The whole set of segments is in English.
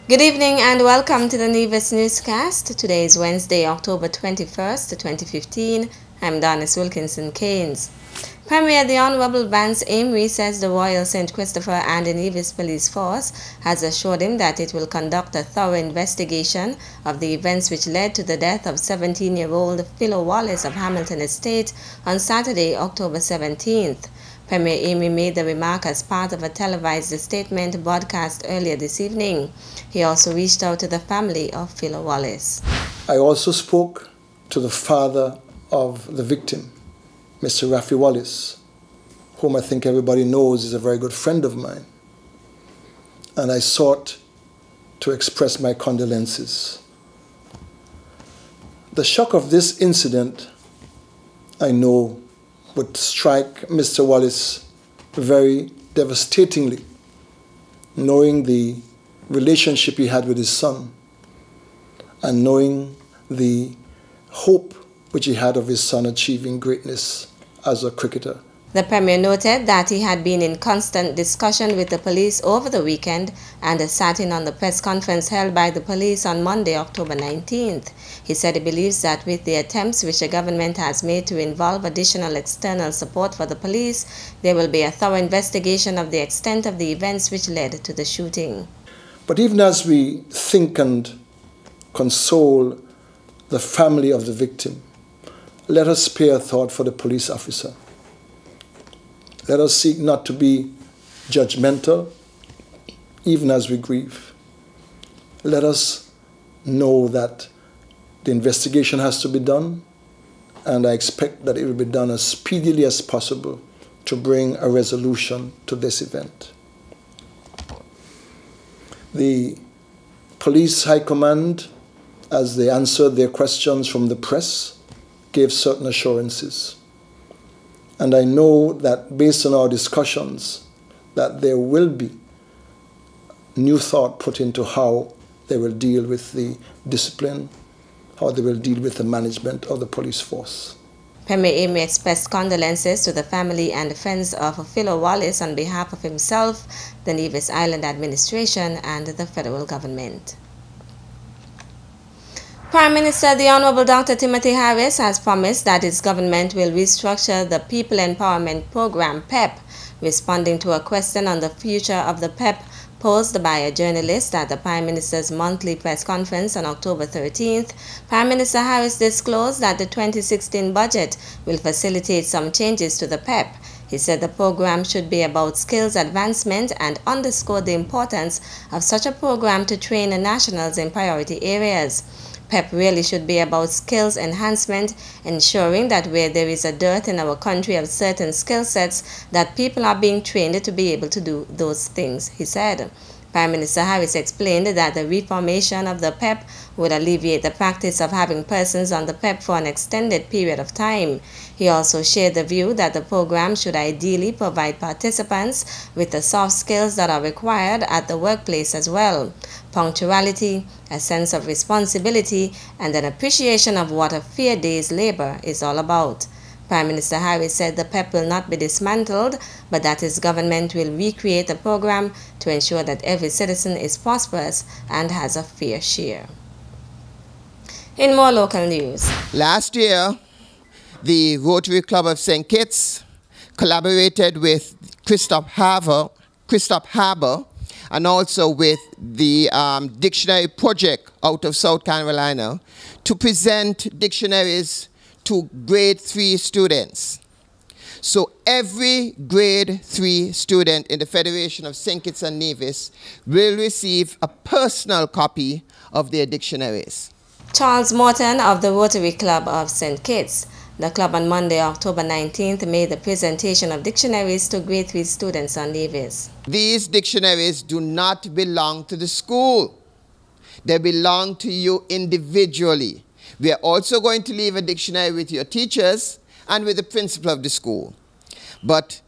Good evening and welcome to the Nevis newscast. Today is Wednesday, October 21st, 2015. I'm Donis Wilkinson Keynes. Premier the Honorable Vance Amory says the Royal St. Christopher and the Nevis Police Force has assured him that it will conduct a thorough investigation of the events which led to the death of 17-year-old Philo Wallace of Hamilton Estate on Saturday, October 17th. Premier Amory made the remark as part of a televised statement broadcast earlier this evening. He also reached out to the family of Philo Wallace. I also spoke to the father of the victim, Mr. Rafi Wallace, whom I think everybody knows is a very good friend of mine. And I sought to express my condolences. The shock of this incident, I know, would strike Mr. Wallace very devastatingly, knowing the relationship he had with his son and knowing the hope which he had of his son achieving greatness as a cricketer. The Premier noted that he had been in constant discussion with the police over the weekend and sat in on the press conference held by the police on Monday, October 19th. He said he believes that with the attempts which the government has made to involve additional external support for the police, there will be a thorough investigation of the extent of the events which led to the shooting. But even as we think and console the family of the victim, let us spare thought for the police officer. Let us seek not to be judgmental, even as we grieve. Let us know that the investigation has to be done, and I expect that it will be done as speedily as possible to bring a resolution to this event. The police high command, as they answered their questions from the press, gave certain assurances. And I know that based on our discussions, that there will be new thought put into how they will deal with the discipline, how they will deal with the management of the police force. Premier Amory expressed condolences to the family and friends of Philo Wallace on behalf of himself, the Nevis Island administration, and the federal government. Prime Minister the Honorable Dr. Timothy Harris has promised that his government will restructure the People Empowerment Program, PEP, responding to a question on the future of the PEP posed by a journalist at the Prime Minister's monthly press conference on October 13th. Prime Minister Harris disclosed that the 2016 budget will facilitate some changes to the PEP. He said the program should be about skills advancement and underscored the importance of such a program to train nationals in priority areas. PEP really should be about skills enhancement, ensuring that where there is a dearth in our country of certain skill sets, that people are being trained to be able to do those things, he said. Prime Minister Harris explained that the reformation of the PEP would alleviate the practice of having persons on the PEP for an extended period of time. He also shared the view that the program should ideally provide participants with the soft skills that are required at the workplace as well: punctuality, a sense of responsibility, and an appreciation of what a fair day's labor is all about. Prime Minister Harris said the PEP will not be dismantled, but that his government will recreate the program to ensure that every citizen is prosperous and has a fair share. In more local news. Last year, the Rotary Club of St. Kitts collaborated with Christoph Harbour and also with the Dictionary Project out of South Carolina to present dictionaries to grade 3 students. So every grade 3 student in the Federation of St. Kitts and Nevis will receive a personal copy of their dictionaries. Charles Morton of the Rotary Club of St. Kitts. The club on Monday, October 19th, made the presentation of dictionaries to grade 3 students on Nevis. These dictionaries do not belong to the school. They belong to you individually. We are also going to leave a dictionary with your teachers and with the principal of the school. But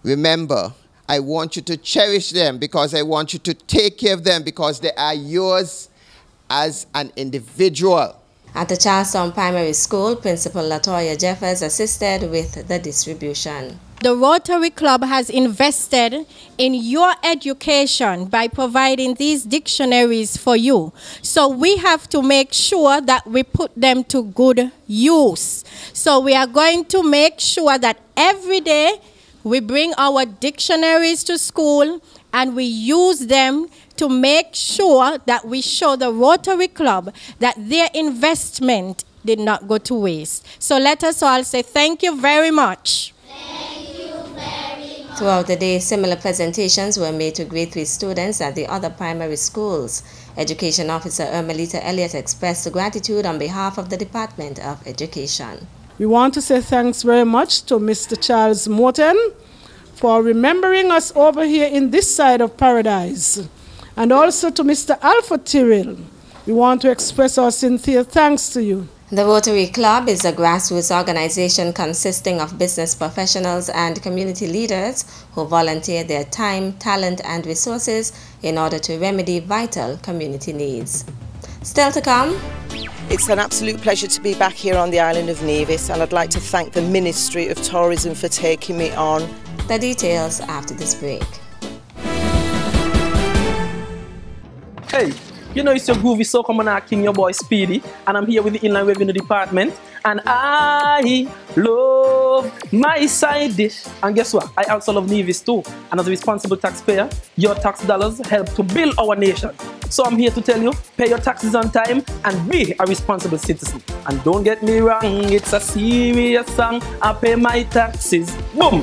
remember, I want you to cherish them because I want you to take care of them because they are yours as an individual. At the Charlestown Primary School, Principal Latoya assisted with the distribution. the Rotary Club has invested in your education by providing these dictionaries for you. So we have to make sure that we put them to good use. So we are going to make sure that every day we bring our dictionaries to school and we use them to make sure that we show the Rotary Club that their investment did not go to waste. So let us all say thank you very much. Thank you very much. Throughout the day, similar presentations were made to grade 3 students at the other primary schools. Education Officer Ermelita Elliott expressed gratitude on behalf of the Department of Education. We want to say thanks very much to Mr. Charles Morton for remembering us over here in this side of paradise. And also to Mr. Alfred Tyrrell. We want to express our sincere thanks to you. The Rotary Club is a grassroots organization consisting of business professionals and community leaders who volunteer their time, talent, and resources in order to remedy vital community needs. Still to come. It's an absolute pleasure to be back here on the island of Nevis, and I'd like to thank the Ministry of Tourism for taking me on. The details after this break. Hey, you know it's your groovy so come on king, your boy Speedy, and I'm here with the Inland Revenue Department, and I love my side dish. And guess what? I also love Nevis too. And as a responsible taxpayer, your tax dollars help to build our nation. So I'm here to tell you, pay your taxes on time and be a responsible citizen. And don't get me wrong, it's a serious song. I pay my taxes. Boom!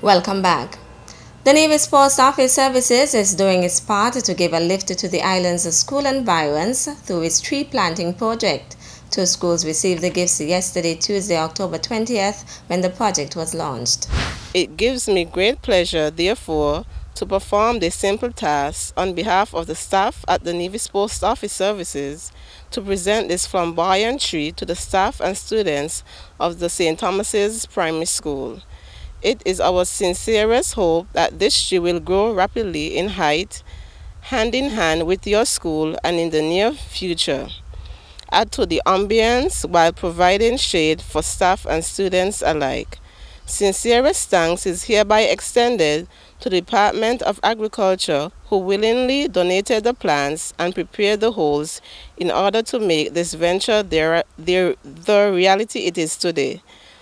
Welcome back. The Nevis Post Office Services is doing its part to give a lift to the island's school environs through its tree planting project. 2 schools received the gifts yesterday, Tuesday, October 20th, when the project was launched. It gives me great pleasure, therefore, to perform this simple task on behalf of the staff at the Nevis Post Office Services to present this flamboyant tree to the staff and students of the St. Thomas's Primary School. It is our sincerest hope that this tree will grow rapidly in height, hand in hand with your school and in the near future. Add to the ambience while providing shade for staff and students alike. Sincerest thanks is hereby extended to the Department of Agriculture, who willingly donated the plants and prepared the holes in order to make this venture the reality it is today.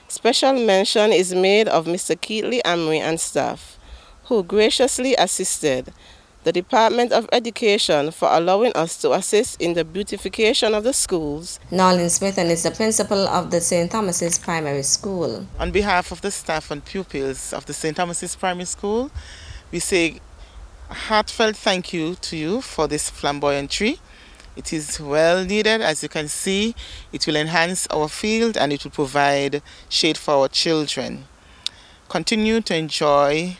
Special mention is made of Mr. Amory and staff, who graciously assisted the Department of Education for allowing us to assist in the beautification of the schools. Norlene Smithen is the principal of the St. Thomas's Primary School. On behalf of the staff and pupils of the St. Thomas's Primary School, we say a heartfelt thank you to you for this flamboyant tree. It is well needed. As you can see, it will enhance our field and it will provide shade for our children. Continue to enjoy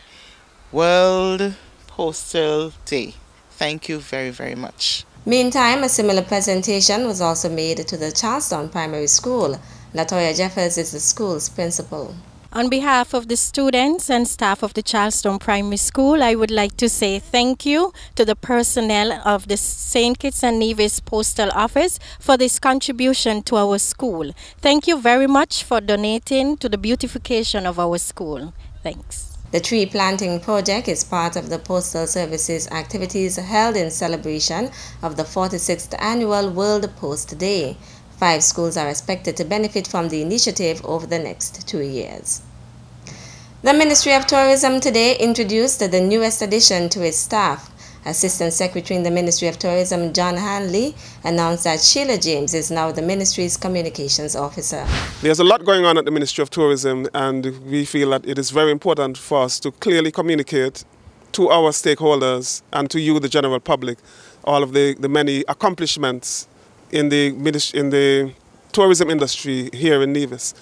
World Postal Day. Thank you very, very much. Meantime, a similar presentation was also made to the Charlestown Primary School. Latoya Jeffers is the school's principal. On behalf of the students and staff of the Charlestown Primary School, I would like to say thank you to the personnel of the St. Kitts and Nevis Postal Office for this contribution to our school. Thank you very much for donating to the beautification of our school. Thanks. The tree planting project is part of the Postal Services activities held in celebration of the 46th Annual World Post Day. 5 schools are expected to benefit from the initiative over the next 2 years. The Ministry of Tourism today introduced the newest addition to its staff. Assistant Secretary in the Ministry of Tourism, John Hanley, announced that Sheila James is now the Ministry's Communications Officer. There's a lot going on at the Ministry of Tourism, and we feel that it is very important for us to clearly communicate to our stakeholders and to you, the general public, all of the many accomplishments in the tourism industry here in Nevis.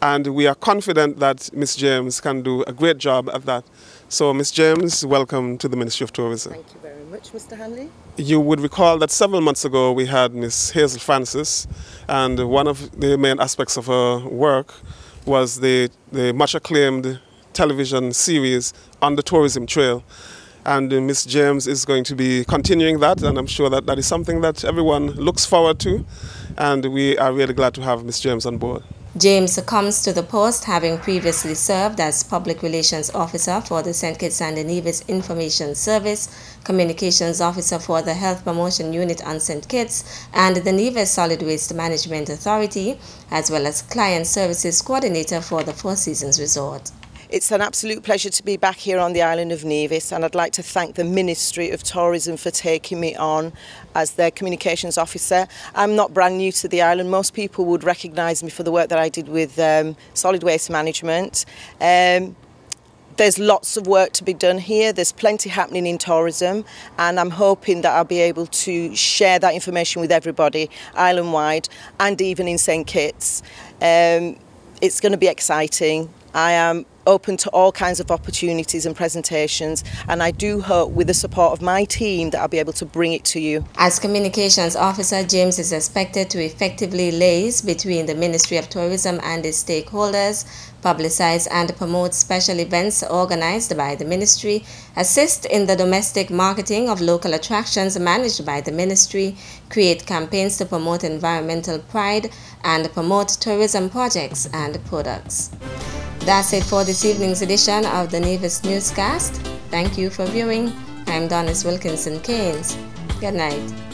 And we are confident that Ms. James can do a great job at that. So, Ms. James, welcome to the Ministry of Tourism. Thank you very much, Mr. Hanley. You would recall that several months ago we had Ms. Hazel Francis, and one of the main aspects of her work was the much acclaimed television series on the tourism trail. And Ms. James is going to be continuing that, and I'm sure that that is something that everyone looks forward to, and we are really glad to have Ms. James on board. James comes to the post having previously served as Public Relations Officer for the St. Kitts and Nevis Information Service, Communications Officer for the Health Promotion Unit on St. Kitts, and the Nevis Solid Waste Management Authority, as well as Client Services Coordinator for the Four Seasons Resort. It's an absolute pleasure to be back here on the island of Nevis, and I'd like to thank the Ministry of Tourism for taking me on as their communications officer. I'm not brand new to the island. Most people would recognise me for the work that I did with solid waste management. There's lots of work to be done here. There's plenty happening in tourism, and I'm hoping that I'll be able to share that information with everybody island-wide and even in St. Kitts. It's going to be exciting. I am open to all kinds of opportunities and presentations, and I do hope with the support of my team that I'll be able to bring it to you. As Communications Officer, James is expected to effectively liaise between the Ministry of Tourism and its stakeholders, publicize and promote special events organized by the Ministry, assist in the domestic marketing of local attractions managed by the Ministry, create campaigns to promote environmental pride, and promote tourism projects and products. That's it for this evening's edition of the Nevis Newscast. Thank you for viewing. I'm Donis Wilkinson Keynes. Good night.